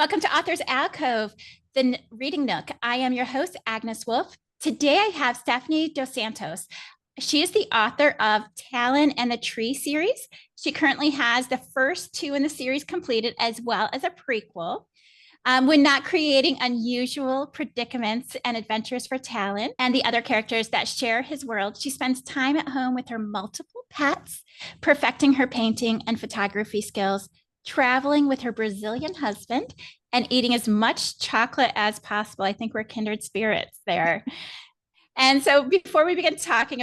Welcome to Authors Alcove, the Reading Nook. I am your host, Agnes Wolf. Today I have Stephanie DosSantos. She is the author of Talin and the Tree series. She currently has the first two in the series completed, as well as a prequel. When not creating unusual predicaments and adventures for Talin and the other characters that share his world, she spends time at home with her multiple pets, perfecting her painting and photography skills, traveling with her Brazilian husband, and eating as much chocolate as possible. I think we're kindred spirits there. And so before we begin talking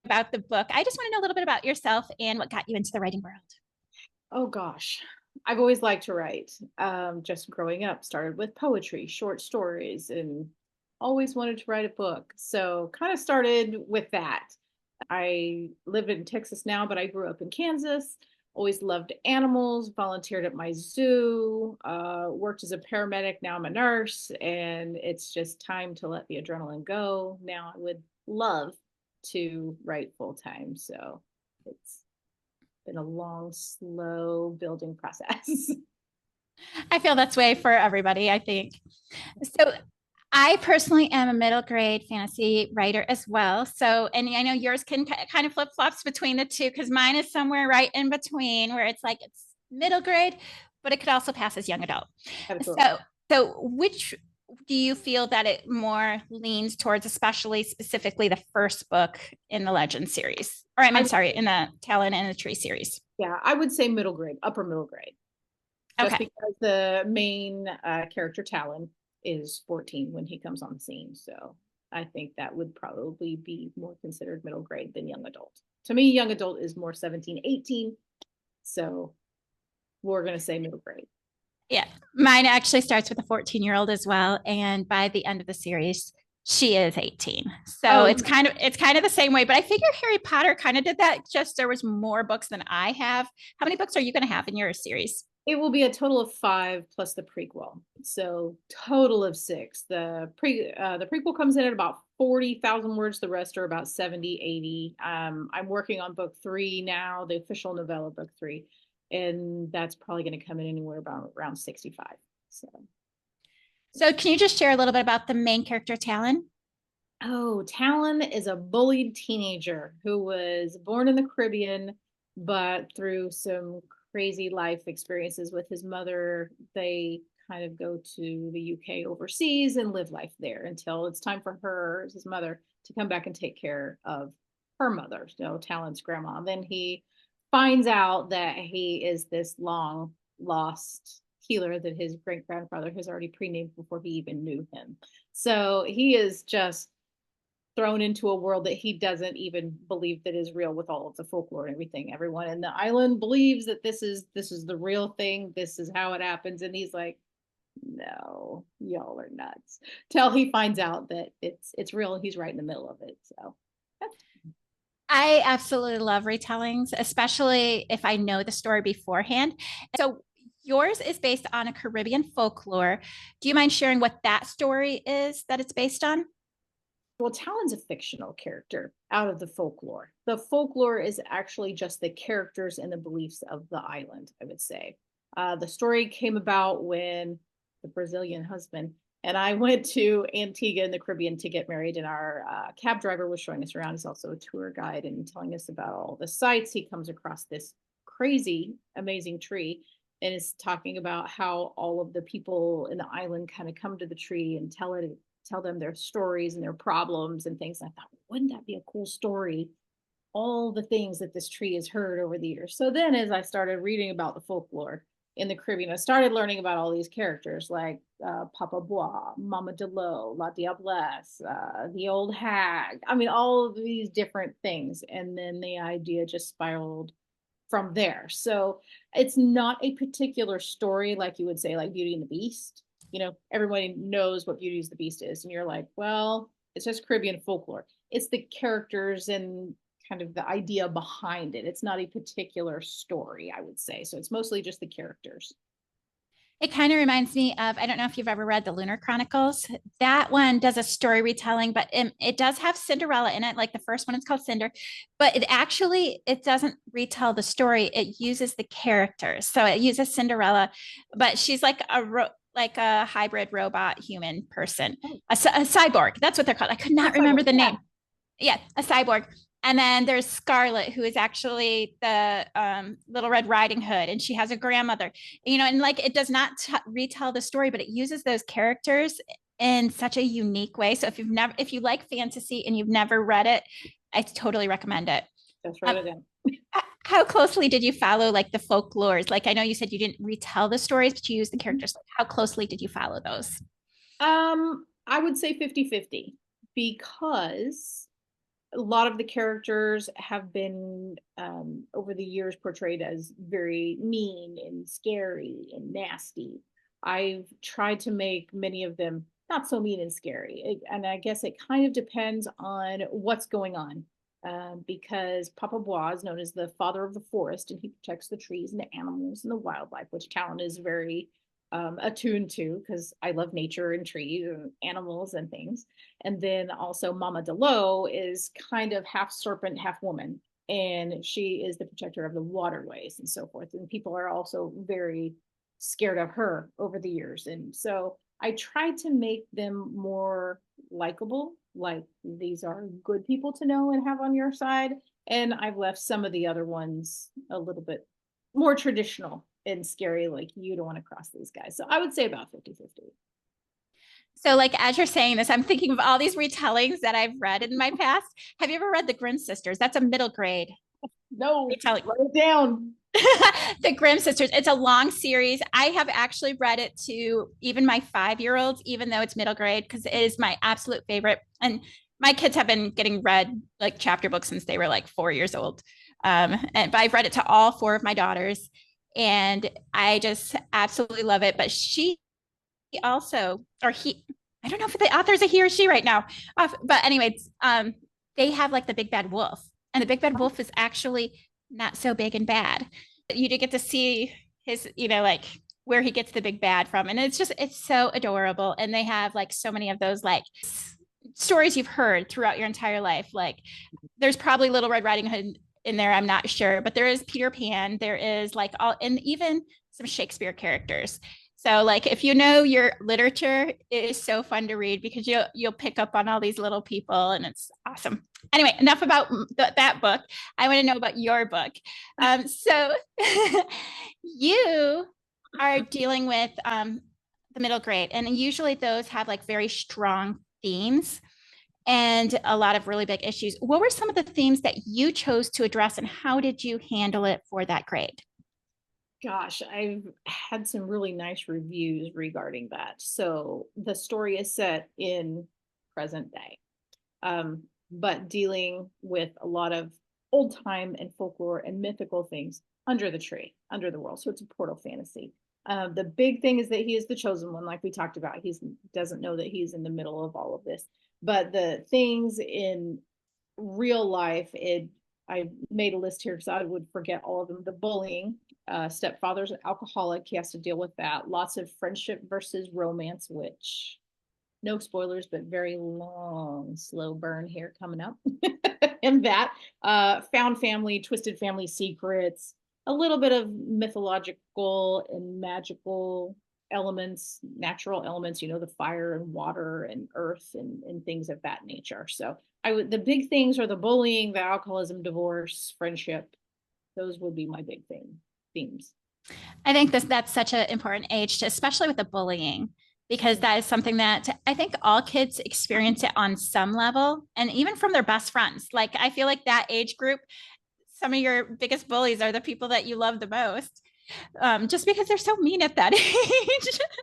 about the book, I just want to know a little bit about yourself and what got you into the writing world. Oh gosh, I've always liked to write. Just growing up, started with poetry, short stories, and always wanted to write a book. So kind of started with that. I live in Texas now, but I grew up in Kansas. Always loved animals, volunteered at my zoo, worked as a paramedic. Now I'm a nurse, and it's just time to let the adrenaline go. Now I would love to write full time. So it's been a long, slow building process. I feel that's way for everybody, I think. So I personally am a middle grade fantasy writer as well. So, and I know yours can kind of flip flops between the two because mine is somewhere right in between where it's like it's middle grade, but it could also pass as young adult. Absolutely. So which do you feel that it more leans towards, especially specifically the first book in the Legend series? Or I mean, I, sorry, in the Talon and the Tree series. yeah, I would say middle grade, upper middle grade, just Okay. because the main character Talin is 14 when he comes on the scene. So I think that would probably be more considered middle grade than young adult. To me, young adult is more 17, 18. So we're going to say middle grade. Yeah, mine actually starts with a 14-year-old as well, and by the end of the series, she is 18. So Oh, it's kind of the same way, but I figure Harry Potter kind of did that. Just there was more books than I have. How many books are you going to have in your series? it will be a total of 5 plus the prequel. So total of 6. The prequel comes in at about 40,000 words. The rest are about 70, 80. I'm working on book 3 now, the official novella book 3, and that's probably going to come in anywhere about around 65. So So can you just share a little bit about the main character, Talon? oh, Talon is a bullied teenager who was born in the Caribbean, but through some crazy life experiences with his mother, they kind of go to the UK overseas and live life there until it's time for her, his mother, to come back and take care of her mother, so Talon's grandma. Then he finds out that he is this long lost healer that his great grandfather has already pre-named before he even knew him. So he is just thrown into a world that he doesn't even believe that is real with all of the folklore and everything. Everyone in the island believes that this is the real thing. This is how it happens. And he's like, no, y'all are nuts. Till he finds out that it's real and he's right in the middle of it. So I absolutely love retellings, especially if I know the story beforehand. So yours is based on a Caribbean folklore. Do you mind sharing what that story is that it's based on? well, Talon's a fictional character out of the folklore. The folklore is actually just the characters and the beliefs of the island, I would say. The story came about when the Brazilian husband and I went to Antigua in the Caribbean to get married, and our cab driver was showing us around. He's also a tour guide and telling us about all the sights. He comes across this crazy, amazing tree and is talking about how all of the people in the island kind of come to the tree and tell them their stories and their problems and things. And I thought, wouldn't that be a cool story? All the things that this tree has heard over the years. So then, as I started reading about the folklore in the Caribbean, I started learning about all these characters like Papa Bois, Mama Delot, La Diablesse, the old hag. I mean, all of these different things. And then the idea just spiraled from there. So it's not a particular story like you would say, like Beauty and the Beast. Everybody knows what Beauty and the Beast is, and you're like, well, it's just Caribbean folklore. It's the characters and kind of the idea behind it. It's not a particular story, I would say. So it's mostly just the characters. It kind of reminds me of, I don't know if you've ever read the Lunar Chronicles. That one does a story retelling, but it does have Cinderella in it. Like the first one is called Cinder, but it doesn't retell the story. It uses the characters. So it uses Cinderella, but she's like like a hybrid robot human person, Oh, a cyborg. That's what they're called. I could a not remember cyborg, the yeah. name. Yeah, a cyborg. And then there's Scarlet, who is actually the Little Red Riding Hood, and she has a grandmother. And like it does not retell the story, but it uses those characters in such a unique way. So if you like fantasy and you've never read it, I totally recommend it. Just write Um, it down. how closely did you follow like the folklores? Like I know you said you didn't retell the stories, but you used the characters. Like, how closely did you follow those? I would say 50-50 because a lot of the characters have been over the years portrayed as very mean and scary and nasty. I've tried to make many of them not so mean and scary. And I guess it kind of depends on what's going on. Because Papa Bois is known as the father of the forest, and he protects the trees and the animals and the wildlife, which Talon is very attuned to because I love nature and trees and animals and things. And then also Mama Delo is kind of half serpent, half woman. And she is the protector of the waterways and so forth. And people are also very scared of her over the years. And so I tried to make them more likable, like these are good people to know and have on your side. And I've left some of the other ones a little bit more traditional and scary, like you don't want to cross these guys. So I would say about 50-50. So, like as you're saying this, I'm thinking of all these retellings that I've read in my past. Have you ever read The Grimm Sisters? That's a middle grade No, retelling. write it down. The Grimm Sisters. It's a long series. I have actually read it to even my 5-year-olds, even though it's middle grade, because it is my absolute favorite. And my kids have been getting read like chapter books since they were like 4 years old. But I've read it to all 4 of my daughters, and I just absolutely love it. But she also, or he, I don't know if the author's a he or she right now. But anyways, they have like the big bad wolf, and the big bad wolf is actually not so big and bad. You do get to see his, like where he gets the big bad from, and it's so adorable. And they have like so many of those like stories you've heard throughout your entire life. Like there's probably Little Red Riding Hood in there, I'm not sure, but there is Peter Pan. There is like all, and even some Shakespeare characters. So like if you know your literature, it is so fun to read because you'll pick up on all these little people, and it's awesome. Anyway, enough about that book. I want to know about your book. So you are dealing with the middle grade, and usually those have like very strong themes and a lot of really big issues. What were some of the themes that you chose to address, and how did you handle it for that grade? Gosh, I've had some really nice reviews regarding that. So the story is set in present day, but dealing with a lot of old time and folklore and mythical things under the tree, under the world. So it's a portal fantasy. The big thing is that he is the chosen one, like we talked about. He doesn't know that he's in the middle of all of this. But the things in real life, I made a list here because I would forget all of them. The bullying, stepfather's an alcoholic. He has to deal with that. Lots of friendship versus romance, which no spoilers, but very long, slow burn here coming up. And that found family, twisted family secrets, a little bit of mythological and magical elements, natural elements, the fire and water and earth and things of that nature. So the big things are the bullying, the alcoholism, divorce, friendship. Those would be my big themes. I think that's such an important age, especially with the bullying, because that is something that I think all kids experience it on some level, and even from their best friends. Like I feel like that age group, some of your biggest bullies are the people that you love the most, just because they're so mean at that age.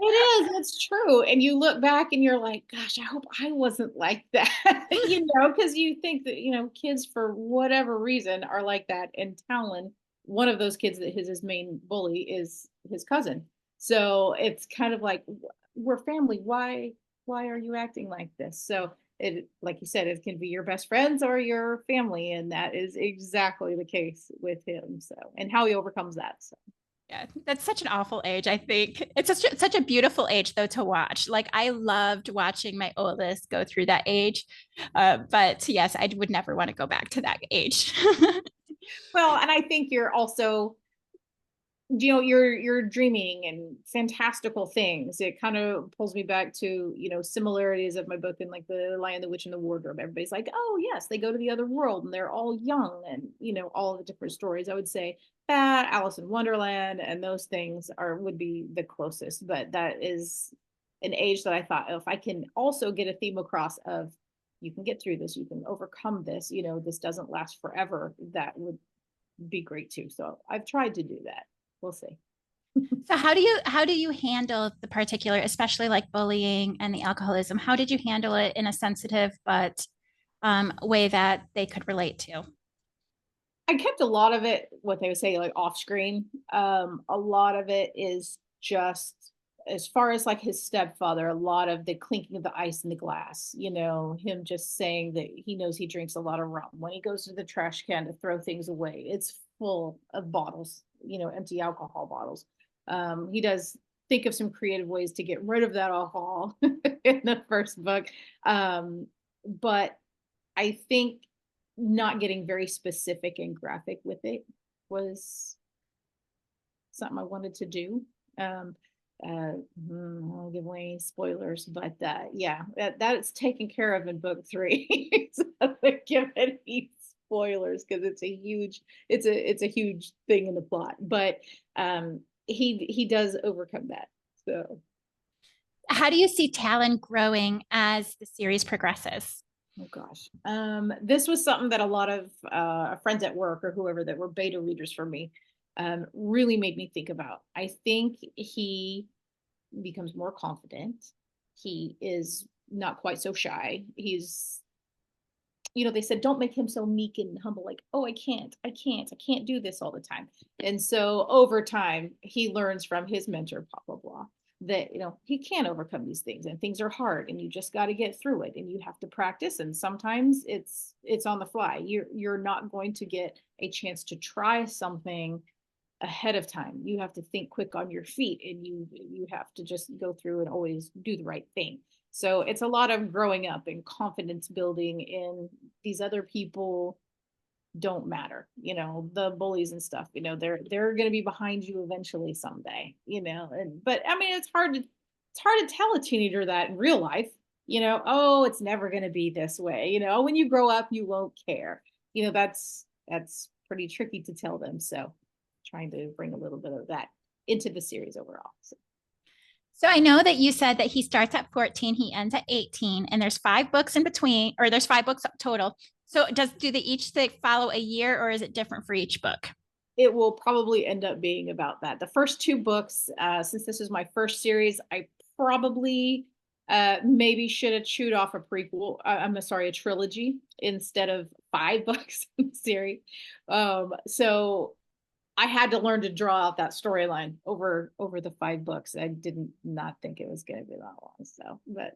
It is, it's true. And you look back and you're like, gosh, I hope I wasn't like that, because you think that, kids for whatever reason are like that. And Talon, one of those kids that his main bully is his cousin. So it's kind of like, we're family. Why are you acting like this? So it, like you said, it can be your best friends or your family. And that is exactly the case with him. So, and how he overcomes that. So. Yeah, that's such an awful age. I think it's such a beautiful age, though, to watch. Like, I loved watching my oldest go through that age. But yes, I would never want to go back to that age. Well, and I think you're also you're dreaming and fantastical things. It kind of pulls me back to, similarities of my book and like the Lion, the Witch, and the Wardrobe. Everybody's like, oh yes, they go to the other world and they're all young, and all the different stories. I would say that Alice in Wonderland and those things would be the closest, but that is an age that I thought, oh, if I can also get a theme across of you can get through this, you can overcome this, this doesn't last forever, that would be great too. So I've tried to do that. We'll see. So how do you handle the particular, especially like bullying and the alcoholism? How did you handle it in a sensitive but way that they could relate to? I kept a lot of it, what they would say, like off screen. A lot of it is just as far as like his stepfather, a lot of the clinking of the ice in the glass, him just saying that he knows he drinks a lot of rum. When he goes to the trash can to throw things away, it's full of bottles, empty alcohol bottles. He does think of some creative ways to get rid of that alcohol in the first book. But I think not getting very specific and graphic with it was something I wanted to do. I won't give away any spoilers, but yeah, that's taken care of in book 3. So I'm not give any spoilers because it's a huge thing in the plot. But he does overcome that. So How do you see Talon growing as the series progresses? oh gosh. This was something that a lot of friends at work or whoever that were beta readers for me really made me think about. I think he becomes more confident. He is not quite so shy. They said, don't make him so meek and humble, like, oh, I can't do this all the time. And so over time, he learns from his mentor, blah, blah, blah, that, he can overcome these things and things are hard and you just got to get through it and you have to practice. And sometimes it's on the fly. You're not going to get a chance to try something ahead of time. You have to think quick on your feet and you have to just go through and always do the right thing. So it's a lot of growing up and confidence building in these other people don't matter, the bullies and stuff, they're going to be behind you eventually someday, but I mean, it's hard to tell a teenager that in real life, oh, it's never going to be this way, when you grow up, you won't care, that's pretty tricky to tell them. So trying to bring a little bit of that into the series overall. So I know that you said that he starts at 14, he ends at 18, and there's 5 books in between, or there's 5 books total. So do they each follow a year, or is it different for each book? It will probably end up being about that. The first 2 books, since this is my first series, I probably maybe should have chewed off a prequel. I'm sorry, a trilogy instead of 5 books in the series. So I had to learn to draw out that storyline over the 5 books. I didn't not think it was going to be that long. So, but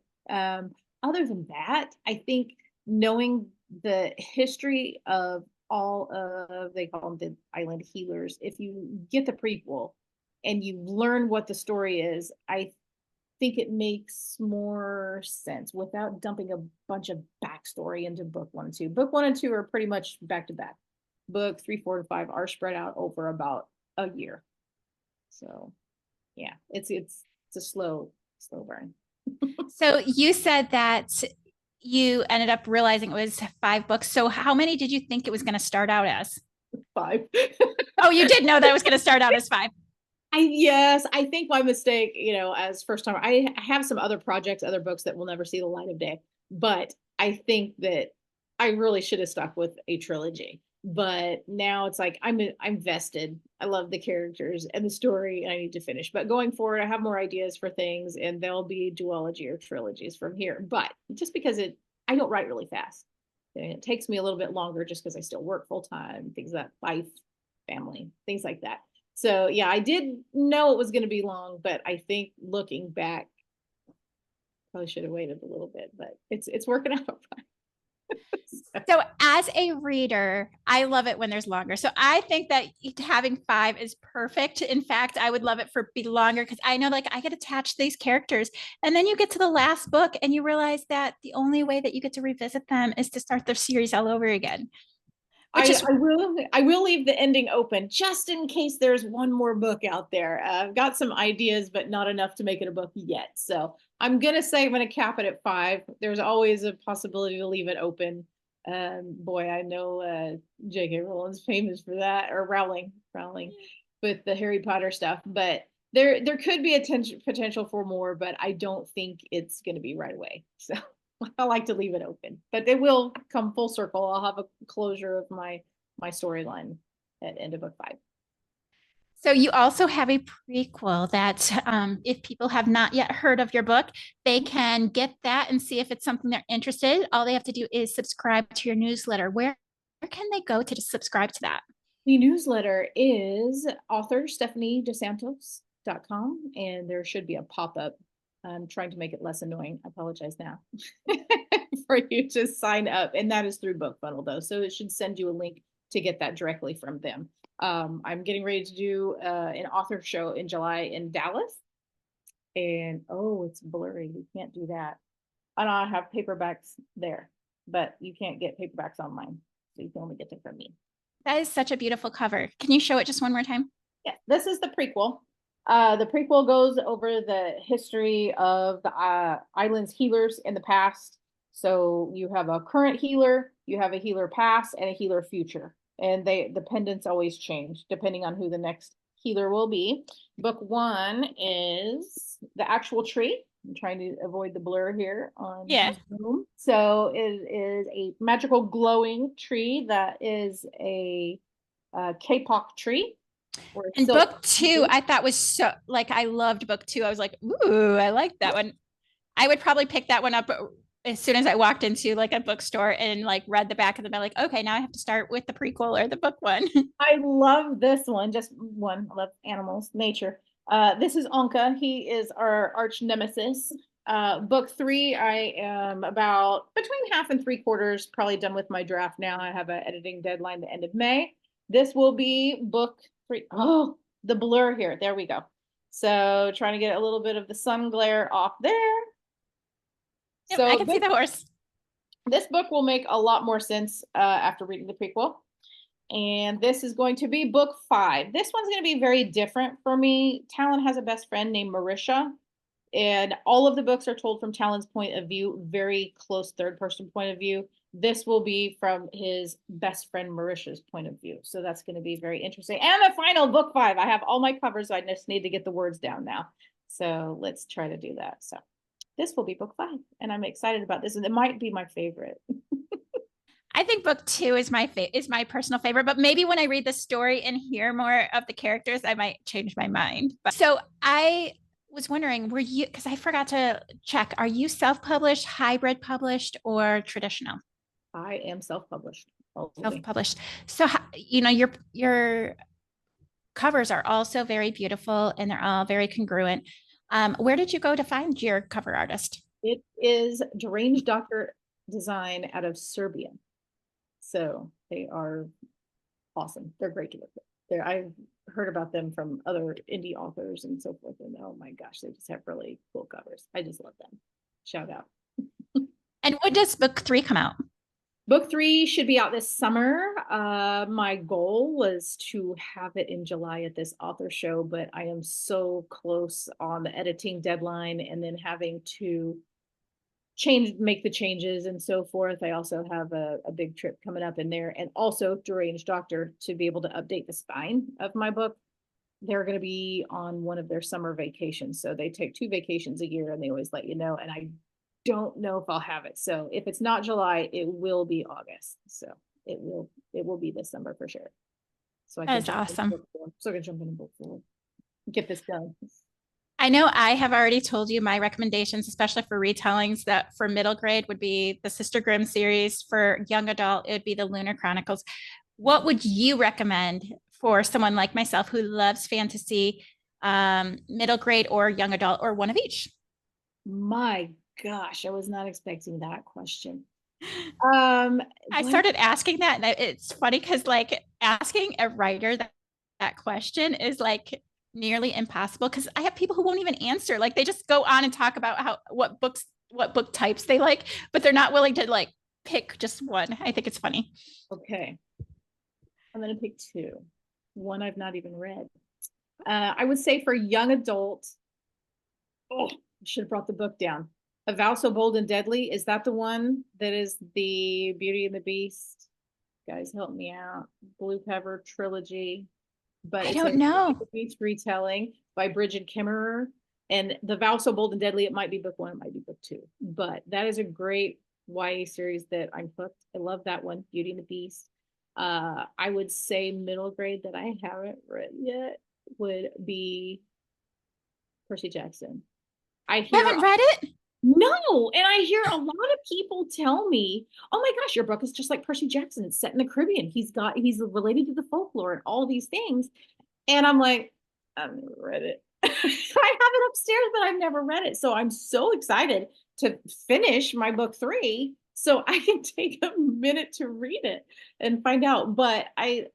other than that, I think knowing the history of all of, they call them the island healers, if you get the prequel and you learn what the story is, I think it makes more sense without dumping a bunch of backstory into book 1 and 2. Book 1 and 2 are pretty much back to back. Book 3, 4, and 5 are spread out over about a year. So yeah, it's a slow burn. So you said that you ended up realizing it was 5 books. So how many did you think it was going to start out as? 5. Oh, you did know that it was going to start out as 5. Yes, I think my mistake, as first time, I have some other projects, other books that will never see the light of day, but I think that I really should have stuck with a trilogy. But now it's like I'm vested. I love the characters and the story, and I need to finish. But going forward, I have more ideas for things, and there'll be duology or trilogies from here. But just because I don't write really fast, and it takes me a little bit longer just because I still work full time, things that life, family, things like that. So yeah, I did know it was going to be long, but I think looking back, probably should have waited a little bit. But it's working out fine. So as a reader, I love it when there's longer. So I think that having 5 is perfect. In fact, I would love it for be longer because I know like I get attached to these characters. And then you get to the last book and you realize that the only way that you get to revisit them is to start the series all over again. which is I will leave the ending open just in case there's one more book out there. I've got some ideas, but not enough to make it a book yet. So I'm gonna say I'm gonna cap it at 5. There's always a possibility to leave it open. Boy, I know J.K. Rowling's famous for that, or Rowling with the Harry Potter stuff. But there could be a potential for more, but I don't think it's gonna be right away. So. I like to leave it open, but it will come full circle. I'll have a closure of my storyline at end of book 5. so you also have a prequel that if people have not yet heard of your book, they can get that and see if it's something they're interested in. All they have to do is subscribe to your newsletter. Where can they go to subscribe to that? The newsletter is author Stephanie DosSantos.com, and there should be a pop-up. I'm trying to make it less annoying. I apologize now for you to sign up. And that is through BookFunnel though. So it should send you a link to get that directly from them. I'm getting ready to do an author show in July in Dallas. And oh, it's blurry. We can't do that. And I have paperbacks there, but you can't get paperbacks online. So you can only get them from me. That is such a beautiful cover. Can you show it just one more time? Yeah, this is the prequel. The prequel goes over the history of the island's healers in the past. So you have a current healer, you have a healer past, and a healer future. And the pendants always change depending on who the next healer will be. Book 1 is the actual tree. I'm trying to avoid the blur here on Zoom. So it is a magical glowing tree that is a K-pop tree. And book 2, I thought was so, like, I loved book 2. I was like, ooh, I like that one. I would probably pick that one up as soon as I walked into like a bookstore and like read the back of them. I'm like, okay, now I have to start with the prequel or the book 1. I love this one. Just one. I love animals, nature. This is Anka. He is our arch nemesis. Book 3, I am about between half and 3/4 probably done with my draft now. I have an editing deadline the end of May. This will be book 3. Oh, the blur here. There we go. So trying to get a little bit of the sun glare off there. Yep, so I can see the horse. This book will make a lot more sense after reading the prequel. And this is going to be book 5. This one's going to be very different for me. Talin has a best friend named Marisha. And all of the books are told from Talin's point of view, very close third-person point of view. This will be from his best friend Marisha's point of view. So that's going to be very interesting. And the final book 5. I have all my covers. So I just need to get the words down now. So let's try to do that. So this will be book 5. And I'm excited about this. And it might be my favorite. I think book 2 is my personal favorite, but maybe when I read the story and hear more of the characters, I might change my mind. So I was wondering, were you, because I forgot to check, are you self-published, hybrid published, or traditional? I am self-published. Self-published. So, you know, your covers are also very beautiful and they're all very congruent. Where did you go to find your cover artist? It is Deranged Doctor Design out of Serbia. So they are awesome. They're great to work with. I've heard about them from other indie authors and so forth. And oh my gosh, they just have really cool covers. I just love them. Shout out. And when does book 3 come out? Book 3 should be out this summer. My goal was to have it in July at this author show, but I am so close on the editing deadline and then having to make the changes and so forth. I also have a big trip coming up in there, and also Deranged Doctor to be able to update the spine of my book. They're going to be on one of their summer vacations. So they take 2 vacations a year and they always let you know. And I don't know if I'll have it. So if it's not July, it will be August. So it will be this summer for sure. So I That's awesome. So I can jump in book 4, get this done. I know I have already told you my recommendations, especially for retellings, that for middle grade would be the Sister Grimm series. For young adult, it would be the Lunar Chronicles. What would you recommend for someone like myself who loves fantasy, middle grade or young adult, or one of each? My gosh, I was not expecting that question. I started asking that, and it's funny because like asking a writer that question is like nearly impossible, because I have people who won't even answer. Like they just go on and talk about what book types they like, but they're not willing to like pick just one. I think it's funny. Okay. I'm going to pick two. One I've not even read. I would say for young adult, oh, I should have brought the book down. A Vow So Bold and Deadly. Is that the one that is the Beauty and the Beast? Guys, help me out. Blue Cover trilogy. But I it's a don't Beauty and know. the Beast retelling by Bridget Kimmerer. And The Vow So Bold and Deadly, it might be book one, it might be book two. But that is a great YA series that I'm hooked. I love that one, Beauty and the Beast. I would say middle grade that I haven't read yet would be Percy Jackson. I You hear haven't read it? no, and I hear a lot of people tell me, "Oh my gosh, your book is just like Percy Jackson. It's set in the Caribbean. He's related to the folklore and all these things." And I'm like, I've never read it. I have it upstairs, but I've never read it. So I'm so excited to finish my book 3 so I can take a minute to read it and find out. But I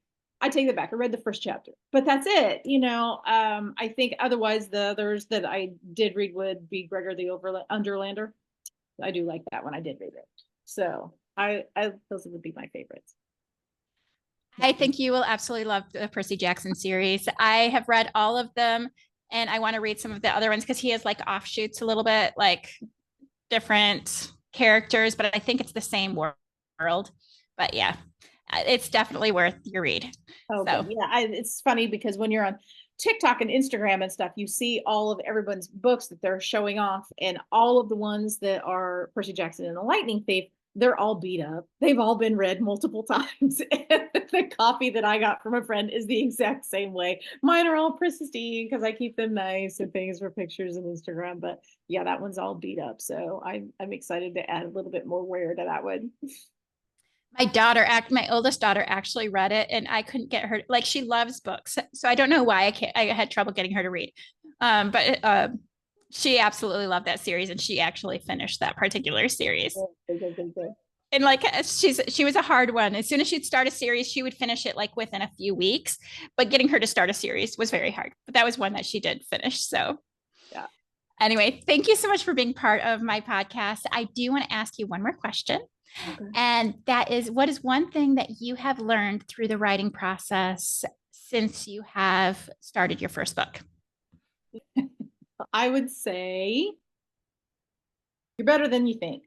take that back. I read the first chapter, but that's it. I think otherwise the others that I did read would be Gregor the Underlander. I do like that one. I did read it. So I those would be my favorites. I think you will absolutely love the Percy Jackson series. I have read all of them and I want to read some of the other ones because he has like offshoots a little bit, like different characters, but I think it's the same world. But yeah, it's definitely worth your read. Oh, So good. Yeah, it's funny because when you're on TikTok and Instagram and stuff, you see all of everyone's books that they're showing off, and all of the ones that are Percy Jackson and the Lightning Thief, they're all beat up. They've all been read multiple times. And the copy that I got from a friend is the exact same way. Mine are all pristine because I keep them nice and things for pictures and Instagram. But yeah, that one's all beat up. So I'm excited to add a little bit more wear to that one. my oldest daughter actually read it and I couldn't get her, like she loves books. So I don't know why I had trouble getting her to read. But she absolutely loved that series and she actually finished that particular series. And like she was a hard one. As soon as she'd start a series, she would finish it like within a few weeks. But getting her to start a series was very hard. But that was one that she did finish. So Yeah. anyway, thank you so much for being part of my podcast. I do want to ask you one more question. Okay. And that is, what is one thing that you have learned through the writing process since you have started your first book? I would say you're better than you think.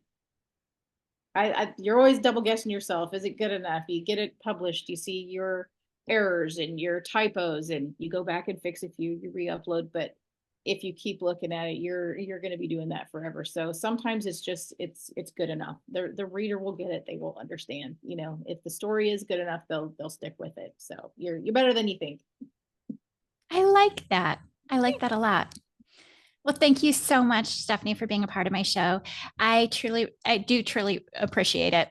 You're always double guessing yourself. Is it good enough? You get it published, you see your errors and your typos, and you go back and fix a few, you re-upload. But if you keep looking at it, you're going to be doing that forever. So sometimes it's just it's good enough. The reader will get it. They will understand. If the story is good enough, they'll stick with it. So you're better than you think. I like that. I like that a lot. Well, thank you so much, Stephanie, for being a part of my show. I do truly appreciate it.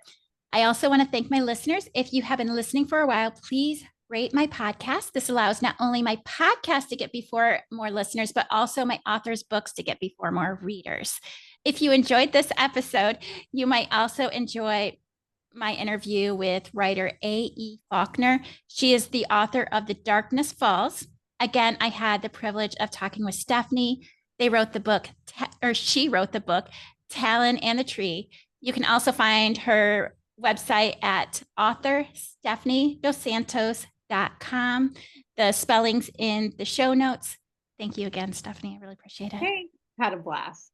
I also want to thank my listeners. If you have been listening for a while, please rate my podcast. This allows not only my podcast to get before more listeners, but also my author's books to get before more readers. If you enjoyed this episode, you might also enjoy my interview with writer AE Faulkner. She is the author of The Darkness Falls. Again, I had the privilege of talking with Stephanie. She wrote the book, Talin and the Tree. You can also find her website at author stephaniedossantos.com. The spelling's in the show notes. Thank you again, Stephanie. I really appreciate it. Hey, had a blast.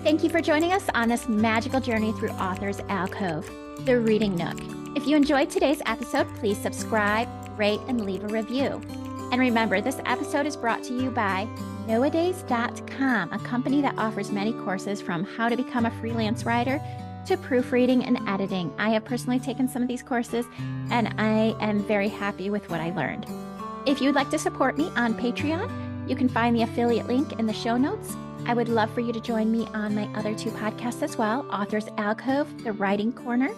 Thank you for joining us on this magical journey through Author's Alcove, the Reading Nook. If you enjoyed today's episode, please subscribe, rate, and leave a review. And remember, this episode is brought to you by Noadays.com, a company that offers many courses from how to become a freelance writer to proofreading and editing. I have personally taken some of these courses, and I am very happy with what I learned. If you'd like to support me on Patreon, you can find the affiliate link in the show notes. I would love for you to join me on my other 2 podcasts as well, Author's Alcove, The Writing Corner,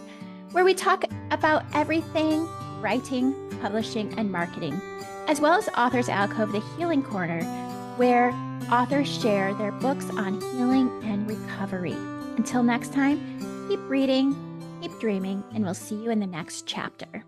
where we talk about everything writing, publishing, and marketing, as well as Author's Alcove, The Healing Corner, where authors share their books on healing and recovery. Until next time, keep reading, keep dreaming, and we'll see you in the next chapter.